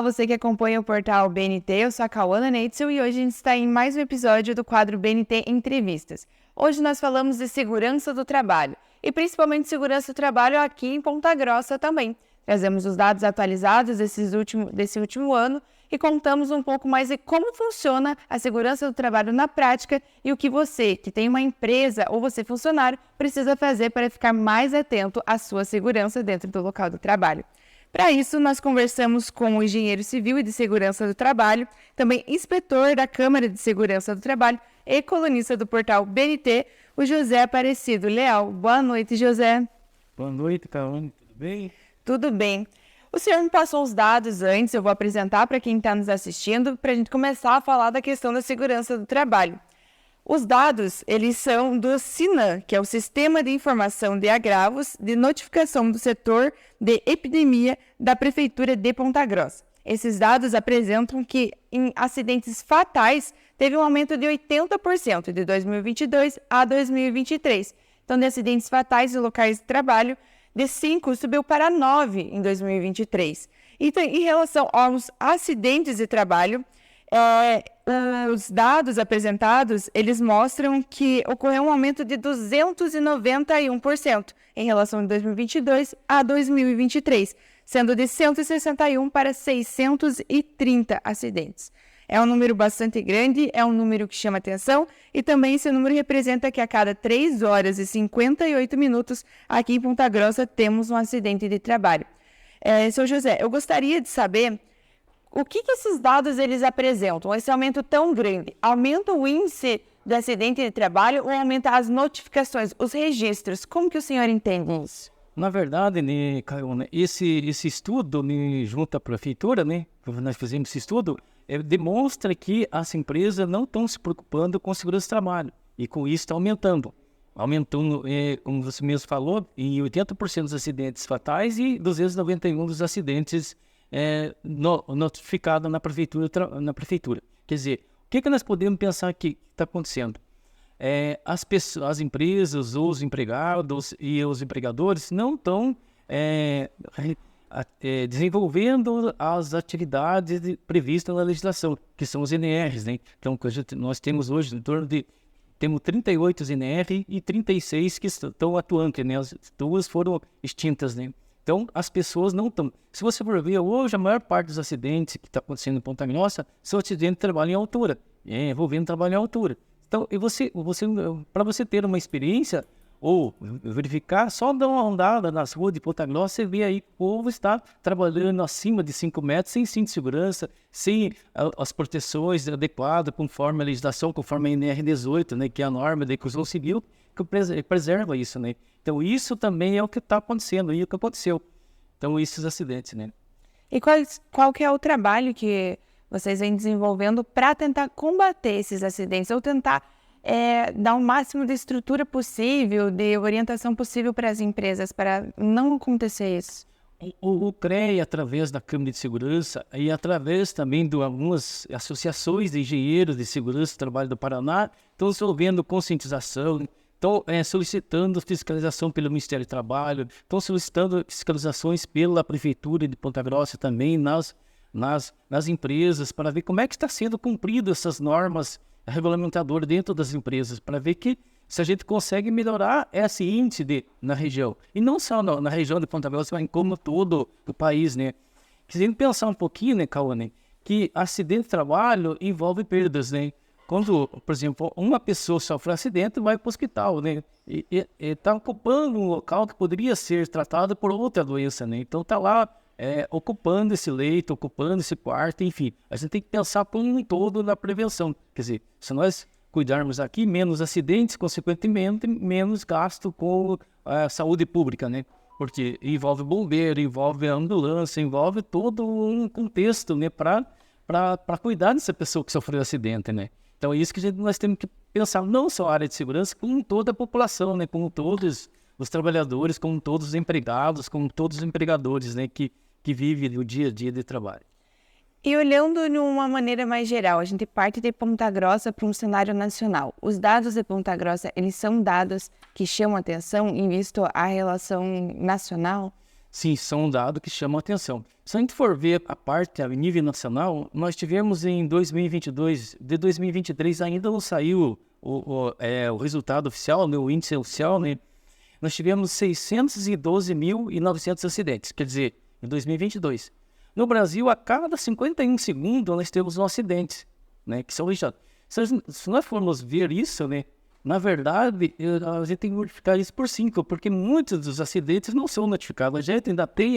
Olá, você que acompanha o portal BNT, eu sou a Cauana Neitzel e hoje a gente está em mais um episódio do quadro BNT Entrevistas. Hoje nós falamos de segurança do trabalho e principalmente segurança do trabalho aqui em Ponta Grossa também. Trazemos os dados atualizados desse último ano e contamos um pouco mais de como funciona a segurança do trabalho na prática e o que você, que tem uma empresa ou você funcionário, precisa fazer para ficar mais atento à sua segurança dentro do local do trabalho. Para isso, nós conversamos com o engenheiro civil e de segurança do trabalho, também inspetor da Câmara de Segurança do Trabalho e colunista do portal BNT, o José Aparecido Leal. Boa noite, José. Boa noite, Cauane. Tudo bem? Tudo bem. O senhor me passou os dados antes, eu vou apresentar para quem está nos assistindo, para a gente começar a falar da questão da segurança do trabalho. Os dados, eles são do SINAM, que é o Sistema de Informação de Agravos de Notificação do Setor de Epidemia da Prefeitura de Ponta Grossa. Esses dados apresentam que em acidentes fatais teve um aumento de 80% de 2022 a 2023. Então, de acidentes fatais em locais de trabalho, de 5 subiu para 9 em 2023. E em relação aos acidentes de trabalho, os dados apresentados, eles mostram que ocorreu um aumento de 291% em relação de 2022 a 2023, sendo de 161 para 630 acidentes. É um número bastante grande, é um número que chama atenção e também esse número representa que a cada 3 horas e 58 minutos aqui em Ponta Grossa temos um acidente de trabalho. Seu José, eu gostaria de saber o que esses dados eles apresentam? Esse aumento tão grande, aumenta o índice de acidente de trabalho ou aumenta as notificações, os registros? Como que o senhor entende isso? Na verdade, né, Cauane, esse estudo junto à prefeitura, né, nós fizemos esse estudo, demonstra que as empresas não estão se preocupando com segurança do trabalho e com isso está aumentando. Aumentando, como você mesmo falou, em 80% dos acidentes fatais e 291 dos acidentes notificado na prefeitura. Quer dizer, o que nós podemos pensar que está acontecendo? As empresas, os empregados e os empregadores não estão desenvolvendo as atividades previstas na legislação, que são os NRs, né? Então, nós temos hoje em torno de 38 NR e 36 que estão atuantes, né? As duas foram extintas, né? Então, as pessoas não estão... Se você for ver, hoje a maior parte dos acidentes que está acontecendo em Ponta Grossa são acidentes de trabalho em altura, envolvendo trabalho em altura. Então, para você ter uma experiência ou verificar, só dar uma andada nas ruas de Ponta Grossa, você vê aí que o povo está trabalhando acima de 5 metros, sem cinto de segurança, sem as proteções adequadas, conforme a legislação, conforme a NR18, né, que é a norma da construção civil, que preserva isso, né? Então, isso também é o que está acontecendo e o que aconteceu. Então, esses acidentes, né? E qual que é o trabalho que vocês vêm desenvolvendo para tentar combater esses acidentes ou tentar dar o máximo de estrutura possível, de orientação possível para as empresas, para não acontecer isso? O CREA, através da Câmara de Segurança e através também de algumas associações de engenheiros de segurança do trabalho do Paraná, estão desenvolvendo conscientização, estão solicitando fiscalização pelo Ministério do Trabalho, estão solicitando fiscalizações pela Prefeitura de Ponta Grossa também nas empresas, para ver como é que está sendo cumprido essas normas regulamentadoras dentro das empresas, para ver que se a gente consegue melhorar esse índice na região. E não só na região de Ponta Grossa, mas como todo o país, né? Se a gente pensar um pouquinho, né, Cauane, que acidente de trabalho envolve perdas, né? Quando, por exemplo, uma pessoa sofre um acidente, vai para o hospital, né? E está ocupando um local que poderia ser tratado por outra doença, né? Então está lá ocupando esse leito, ocupando esse quarto, enfim. A gente tem que pensar como um todo na prevenção. Quer dizer, se nós cuidarmos aqui, menos acidentes, consequentemente, menos gasto com a saúde pública, né? Porque envolve bombeiro, envolve ambulância, envolve todo um contexto, né? Para cuidar dessa pessoa que sofreu acidente, né? Então é isso que nós temos que pensar, não só a área de segurança, como toda a população, né? Como todos os trabalhadores, como todos os empregados, como todos os empregadores, né? Que vivem o dia a dia de trabalho. E olhando de uma maneira mais geral, a gente parte de Ponta Grossa para um cenário nacional. Os dados de Ponta Grossa, eles são dados que chamam atenção em visto à relação nacional? Sim, são dados que chamam a atenção. Se a gente for ver a parte a nível nacional, nós tivemos em 2022, de 2023 ainda não saiu o resultado oficial, né, o índice oficial, né? Nós tivemos 612.900 acidentes, quer dizer, em 2022. No Brasil, a cada 51 segundos, nós temos um acidente, né, que são registrados. Se nós formos ver isso, né, na verdade, a gente tem que multiplicar isso por 5, porque muitos dos acidentes não são notificados. A gente ainda tem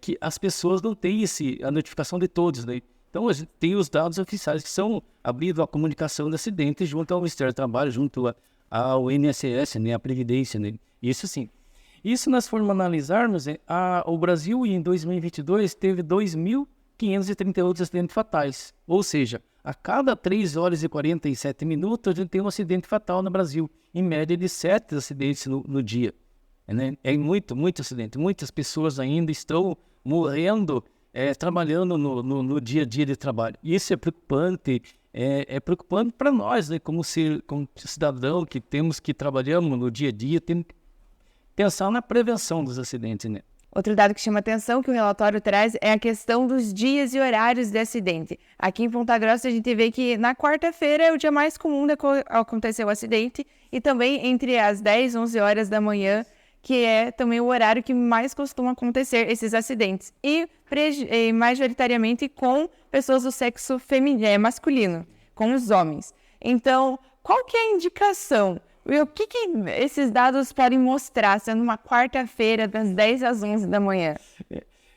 que as pessoas não têm a notificação de todos, né? Então, a gente tem os dados oficiais que são abridos à comunicação de acidentes junto ao Ministério do Trabalho, junto ao INSS, né, a Previdência, né? Isso sim. Isso nós formos analisarmos, o Brasil em 2022 teve 2.538 acidentes fatais, ou seja, a cada 3 horas e 47 minutos, a gente tem um acidente fatal no Brasil, em média de 7 acidentes no dia. Né? É muito acidente. Muitas pessoas ainda estão morrendo, trabalhando no dia a dia de trabalho. E isso é preocupante. É preocupante para nós, né? Como cidadão que trabalhamos no dia a dia, temos que pensar na prevenção dos acidentes, né? Outro dado que chama atenção, que o relatório traz, é a questão dos dias e horários de acidente. Aqui em Ponta Grossa, a gente vê que na quarta-feira é o dia mais comum de acontecer o acidente, e também entre as 10 e 11 horas da manhã, que é também o horário que mais costuma acontecer esses acidentes. E majoritariamente com pessoas do sexo masculino, com os homens. Então, qual que é a indicação? O que esses dados podem mostrar, sendo uma quarta-feira, das 10 às 11 da manhã?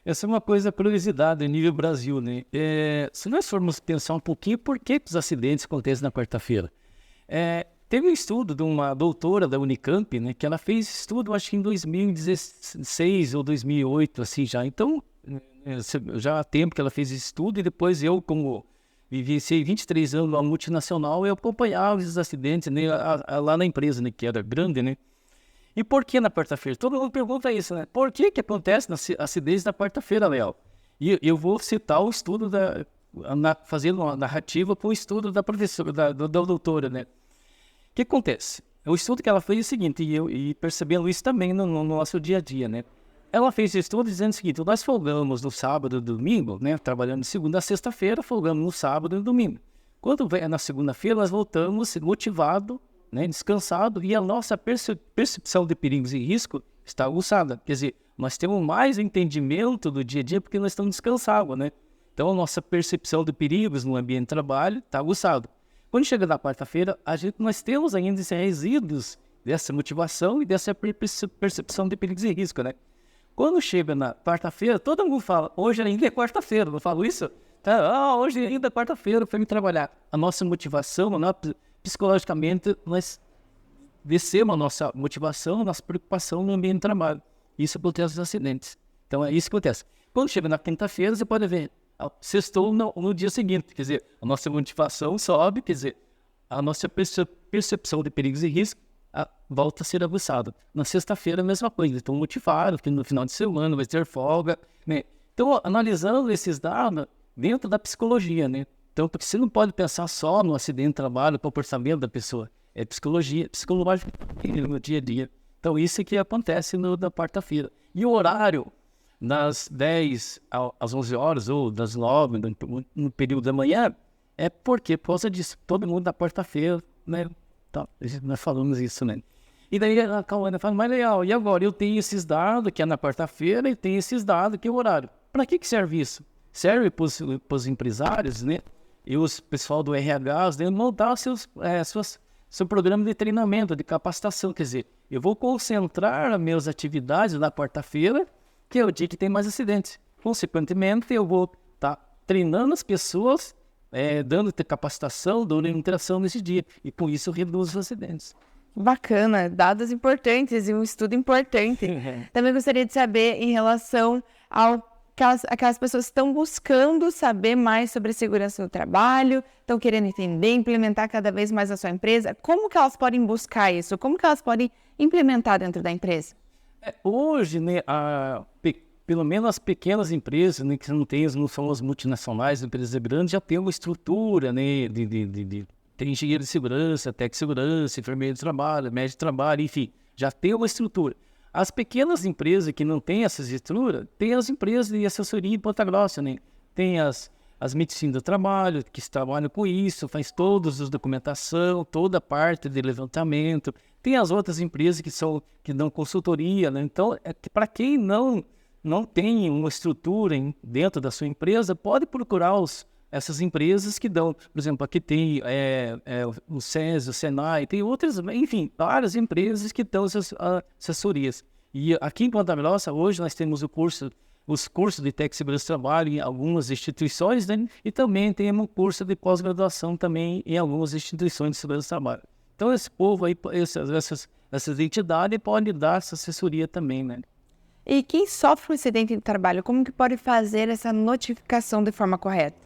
Essa é uma curiosidade a nível Brasil, né? Se nós formos pensar um pouquinho, por que os acidentes acontecem na quarta-feira? Teve um estudo de uma doutora da Unicamp, né? Que ela fez estudo, acho que em 2016 ou 2008, assim já. Então, já há tempo que ela fez esse estudo, e depois eu, como vivenciei 23 anos numa multinacional, eu acompanhava esses acidentes, né, lá na empresa, né, que era grande, né? E por que na quarta-feira? Todo mundo pergunta isso, né? Por que acontece acidentes na quarta-feira, Léo? E eu vou citar o estudo fazendo uma narrativa para o estudo da professora, da doutora, né? O que acontece? O estudo que ela fez é o seguinte, e percebendo isso também no nosso dia a dia, né? Ela fez esse estudo dizendo o seguinte: nós folgamos no sábado e domingo, né? Trabalhando de segunda a sexta-feira, folgamos no sábado e domingo. Quando vem na segunda-feira, nós voltamos motivado, né? Descansado, e a nossa percepção de perigos e risco está aguçada. Quer dizer, nós temos mais entendimento do dia a dia porque nós estamos descansados, né? Então, a nossa percepção de perigos no ambiente de trabalho está aguçada. Quando chega na quarta-feira, nós temos ainda esses resíduos dessa motivação e dessa percepção de perigos e risco, né? Quando chega na quarta-feira, todo mundo fala: hoje ainda é quarta-feira, não falo isso? Hoje ainda é quarta-feira para me trabalhar. A nossa motivação, psicologicamente, nós descemos a nossa motivação, a nossa preocupação no ambiente de trabalho. Isso acontece nos acidentes. Então é isso que acontece. Quando chega na quinta-feira, você pode ver, sextou no dia seguinte, quer dizer, a nossa motivação sobe, quer dizer, a nossa percepção de perigos e riscos volta a ser aguçada. Na sexta-feira, a mesma coisa. Estão motivados, que no final de semana vai ter folga, né? Então, analisando esses dados dentro da psicologia, né? Então, porque você não pode pensar só no acidente de trabalho, no comportamento da pessoa. É psicológico no dia a dia. Então, isso é que acontece na quarta-feira. E o horário, das 10 às 11 horas, ou das 9, no período da manhã, por causa disso. Todo mundo na quarta-feira, né? Tá, nós falamos isso, né? E daí a Cauana fala: mas legal, e agora? Eu tenho esses dados que é na quarta-feira e tenho esses dados que é o horário. Para que serve isso? Serve para os empresários, né? E os pessoal do RH, né, montar seu programa de treinamento, de capacitação. Quer dizer, eu vou concentrar as minhas atividades na quarta-feira, que é o dia que tem mais acidentes. Consequentemente, eu vou estar treinando as pessoas, dando capacitação, dando interação nesse dia. E com isso reduz os acidentes. Bacana, dados importantes e um estudo importante. Também gostaria de saber em relação aquelas pessoas que estão buscando saber mais sobre segurança do trabalho, estão querendo entender, implementar cada vez mais a sua empresa. Como que elas podem buscar isso? Como que elas podem implementar dentro da empresa? Hoje, né, pelo menos as pequenas empresas, né, que não são as multinacionais, empresas grandes, já tem uma estrutura, né, tem engenheiro de segurança, técnico de segurança, enfermeiro de trabalho, médico de trabalho, enfim, já tem uma estrutura. As pequenas empresas que não têm essa estrutura, tem as empresas de assessoria em Ponta Grossa, né? Tem as medicinas do trabalho, que trabalham com isso, faz todas as documentação, toda a parte de levantamento. Tem as outras empresas que dão consultoria, né? Então, para quem não tem uma estrutura dentro da sua empresa, pode procurar essas empresas que dão. Por exemplo, aqui tem o SESI, o Senai, tem outras, enfim, várias empresas que dão essas assessorias. E aqui em Ponta Grossa, hoje, nós temos os cursos de técnica de segurança do trabalho em algumas instituições, né? E também temos um curso de pós-graduação também em algumas instituições de segurança do trabalho. Então, esse povo aí, essas entidades podem dar essa assessoria também, né? E quem sofre um acidente de trabalho, como que pode fazer essa notificação de forma correta?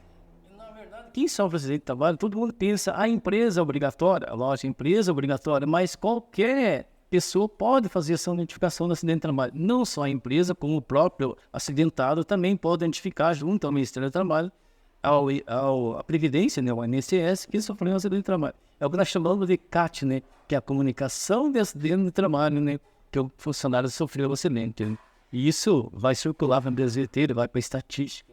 Quem sofre acidente de trabalho, todo mundo pensa, a empresa é obrigatória, lógico, a empresa é obrigatória, mas qualquer pessoa pode fazer essa notificação do acidente de trabalho. Não só a empresa, como o próprio acidentado também pode identificar junto ao Ministério do Trabalho, a Previdência, né, o INSS, que sofreu um acidente de trabalho. É o que nós chamamos de CAT, né, que é a comunicação de acidente de trabalho, né, que o funcionário sofreu um acidente. Né? E isso vai circular para o Brasil inteiro, vai para a estatística.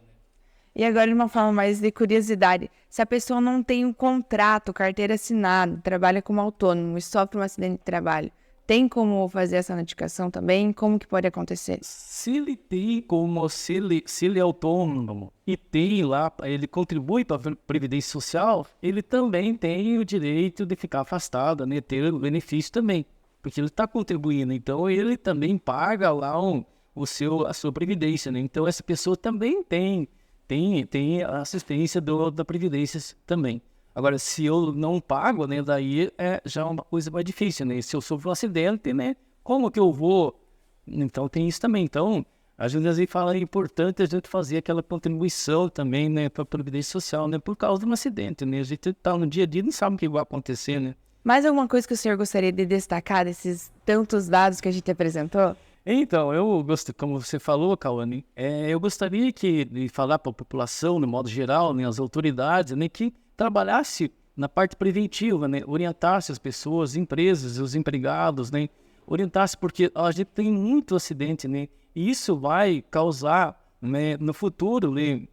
E agora, de uma forma mais de curiosidade, se a pessoa não tem um contrato, carteira assinada, trabalha como autônomo e sofre um acidente de trabalho, tem como fazer essa notificação também? Como que pode acontecer? Se ele tem como, se ele é autônomo e tem lá, ele contribui para a Previdência Social, ele também tem o direito de ficar afastado, né, ter o benefício também, porque ele está contribuindo, então ele também paga lá a sua Previdência, né? Então essa pessoa também tem a assistência da Previdência também. Agora, se eu não pago, né, daí já é uma coisa mais difícil, né? Se eu sofro um acidente, né, como que eu vou? Então, tem isso também. Então, a gente às vezes fala, é importante a gente fazer aquela contribuição também, né, para a Previdência Social, né, por causa de um acidente, né? A gente está no dia a dia e não sabe o que vai acontecer, né? Mais alguma coisa que o senhor gostaria de destacar desses tantos dados que a gente apresentou? Então, como você falou, Cauane, eu gostaria de falar para a população, no modo geral, né, as autoridades, né, que trabalhasse na parte preventiva, né, orientasse as pessoas, as empresas, os empregados, né, orientasse, porque a gente tem muito acidente, né, e isso vai causar, né, no futuro, né,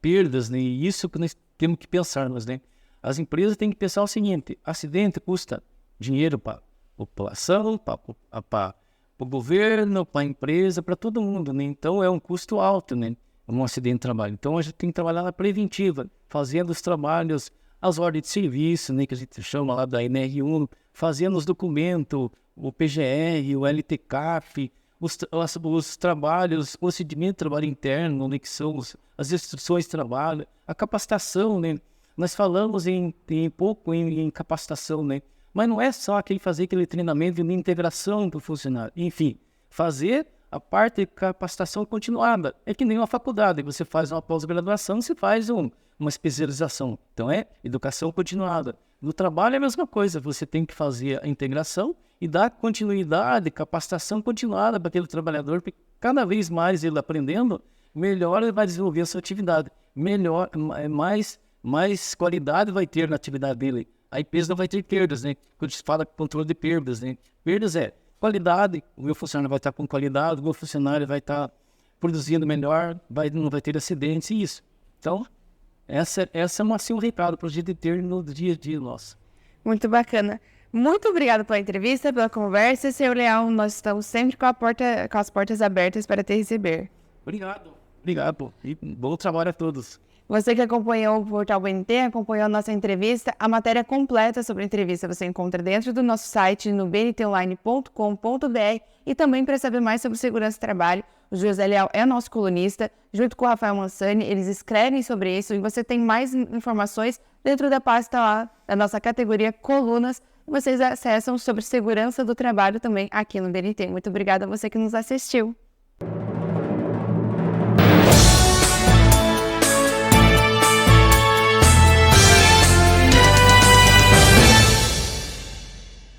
perdas, né, e isso que nós temos que pensar, né. As empresas têm que pensar o seguinte: acidente custa dinheiro para a população, para o governo, para a empresa, para todo mundo, né? Então é um custo alto, né? Um acidente de trabalho. Então a gente tem que trabalhar na preventiva, fazendo os trabalhos, as ordens de serviço, né? Que a gente chama lá da NR1, fazendo os documentos, o PGR, o LTCAF, os trabalhos, o procedimento de trabalho interno, né? Que são as instruções de trabalho, a capacitação, né? Nós falamos pouco em capacitação, né? Mas não é só fazer aquele treinamento de integração do funcionário. Enfim, fazer a parte de capacitação continuada. É que nem uma faculdade. Você faz uma pós-graduação, você faz uma especialização. Então, é educação continuada. No trabalho é a mesma coisa. Você tem que fazer a integração e dar continuidade, capacitação continuada para aquele trabalhador, porque cada vez mais ele aprendendo, melhor ele vai desenvolver a sua atividade. Melhor, mais qualidade vai ter na atividade dele. A empresa não vai ter perdas, né? Quando se fala controle de perdas, né? Perdas é qualidade, o meu funcionário vai estar com qualidade, o meu funcionário vai estar produzindo melhor, não vai ter acidentes e isso. Então, essa é um recado para a gente ter no dia a dia nosso. Muito bacana. Muito obrigada pela entrevista, pela conversa. Senhor Leal, nós estamos sempre com as portas abertas para te receber. Obrigado. E bom trabalho a todos. Você que acompanhou o Portal BNT, acompanhou a nossa entrevista, a matéria completa sobre a entrevista você encontra dentro do nosso site no bntonline.com.br e também para saber mais sobre segurança do trabalho, o José Leal é nosso colunista, junto com o Rafael Mansani, eles escrevem sobre isso e você tem mais informações dentro da pasta lá da nossa categoria Colunas. Vocês acessam sobre segurança do trabalho também aqui no BNT. Muito obrigada a você que nos assistiu.